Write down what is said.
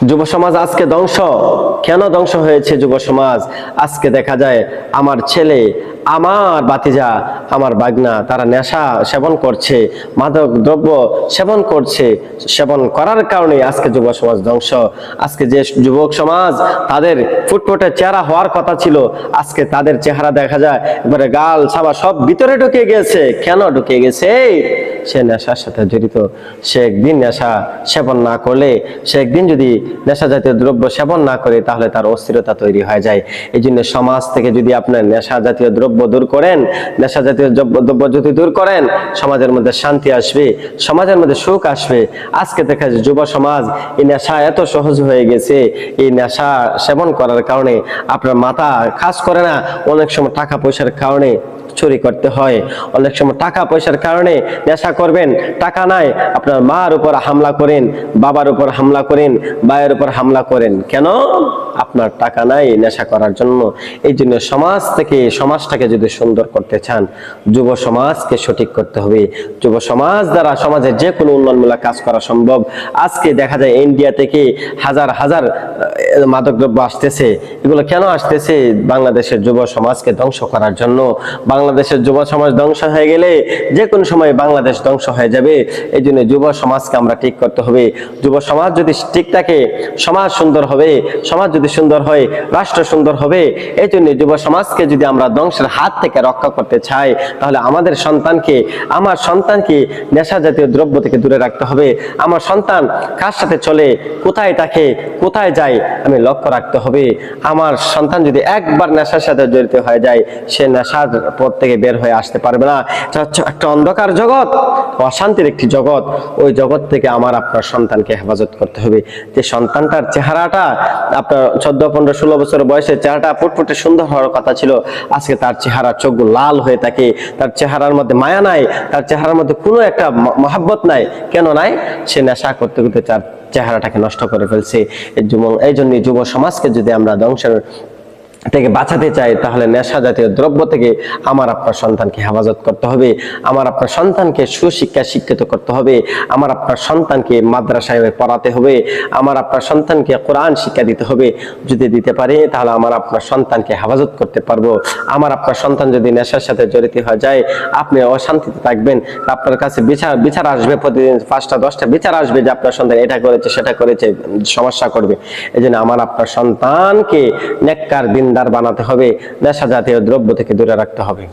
যুব সমাজ আজকে ধ্বংস। কেন ধ্বংস হয়েছে যুব সমাজ? আজকে দেখা যায় আমার ছেলে, আমার ভাতিজা, আমার বাগনা তারা নেশা সেবন করছে, মাদক দ্রব্য সেবন করছে। সেবন করার কারণে আজকে যুব সমাজ ধ্বংস। আজকে যে যুবক সমাজ তাদের ফুটফুটে চেহারা হওয়ার কথা ছিল, আজকে তাদের চেহারা দেখা যায় এবারে গাল ছাবা সব ভিতরে ঢুকে গেছে। কেন ঢুকে গেছে? সে নেশার সাথে জড়িত। সে একদিন নেশা সেবন না করলে, সে একদিন যদি নেশা জাতীয় দ্রব্য সেবন না করে, তাহলে তার অস্থিরতা তৈরি হয়ে যায়। এই জন্য সমাজ থেকে যদি আপনার নেশা জাতীয় দ্রব্য দূর করেন, নেশা জাতীয় দ্রব্য যদি দূর করেন, সমাজের মধ্যে শান্তি আসবে, সমাজের মধ্যে সুখ আসবে। আজকে দেখা যায় যুব সমাজ এই নেশা এত সহজ হয়ে গেছে, এই নেশা সেবন করার কারণে আপনার মাথা কাজ করে না। অনেক সময় টাকা পয়সার কারণে চুরি করতে হয়, অনেক সময় টাকা পয়সার কারণে নেশা করবেন, টাকা নাই, আপনার মার উপর হামলা করেন, বাবার উপর হামলা করেন, ভাইয়ের উপর হামলা করেন। কেন? আপনার টাকা নাই নেশা করার জন্য। এই জন্য সমাজটাকে যদি সুন্দর করতে চান, যুব সমাজকে সঠিক করতে হবে। যুব সমাজ দ্বারা সমাজের যে কোনো উন্নয়নমূলক কাজ করা সম্ভব। আজকে দেখা যায় ইন্ডিয়া থেকে হাজার হাজার মাদকদ্রব্য আসতেছে। এগুলো কেন আসতেছে? বাংলাদেশের যুব সমাজকে ধ্বংস করার জন্য। বাংলাদেশের যুব সমাজ ধ্বংস হয়ে গেলে যে কোনো সময় বাংলাদেশ ধ্বংস হয়ে যাবে। এই জন্য যুব সমাজকে আমরা ঠিক করতে হবে। যুব সমাজ যদি ঠিক থাকে, সমাজ সুন্দর হবে। সমাজ যদি সুন্দর হয়, রাষ্ট্র সুন্দর হবে। এই জন্য যুব সমাজকে যদি আমরা ধ্বংসের হাত থেকে রক্ষা করতে চাই, তাহলে আমার সন্তানকে নেশা জাতীয় দ্রব্য থেকে দূরে রাখতে হবে। আমার সন্তান কার সাথে চলে, কোথায় থাকে, কোথায় যায়, আমি লক্ষ্য রাখতে হবে। আমার সন্তান যদি একবার নেশার সাথে জড়িত হয়ে যায়, সে নেশার পথ থেকে বের হয়ে আসতে পারবে না। এটা হচ্ছে একটা অন্ধকার জগৎ, অশান্তির একটি জগৎ। ওই জগৎ থেকে আপনার সন্তানকে হেফাজত করতে হবে। যে সন্তানটার চেহারাটা আপনার 14, 15, 16 বছর বয়সে চেহারাটা ফুটফুটে সুন্দর হওয়ার কথা ছিল, আজকে তার চেহারা চোখ লাল হয়ে থাকে, তার চেহারার মধ্যে মায়া নাই, তার চেহারার মধ্যে কোনো একটা মহাব্বত নাই। কেন নাই? সে নেশা করতে করতে তার চেহারাটাকে নষ্ট করে ফেলছে। এই জন্য যুব সমাজকে যদি আমরা ধ্বংসের থেকে বাঁচাতে চাই, তাহলে নেশা জাতীয় দ্রব্য থেকে আপনার সন্তানকে হেফাজত করতে হবে। আপনার সন্তানকে সুশিক্ষা শিক্ষিত করতে হবে। আপনার সন্তানকে মাদ্রাসায় পড়াতে হবে। আপনার সন্তানকে কোরআন শিক্ষা দিতে হবে। যদি দিতে পারি, তাহলে আপনার সন্তানকে হেফাজত করতে পারবো। আপনার সন্তান যদি নেশার সাথে জড়িত হয়ে যায়, আপনি অশান্তিতে থাকবেন। আপনার কাছে বিচার আসবে, প্রতিদিন 5টা 10টা বিচার আসবে যে আপনার সন্তান এটা করেছে, সেটা করেছে, সমস্যা করবে। এই জন্য আপনার সন্তানকে নেককার দিনদার বানাতে হবে, নেশা জাতীয় দ্রব্য থেকে দূরে রাখতে হবে।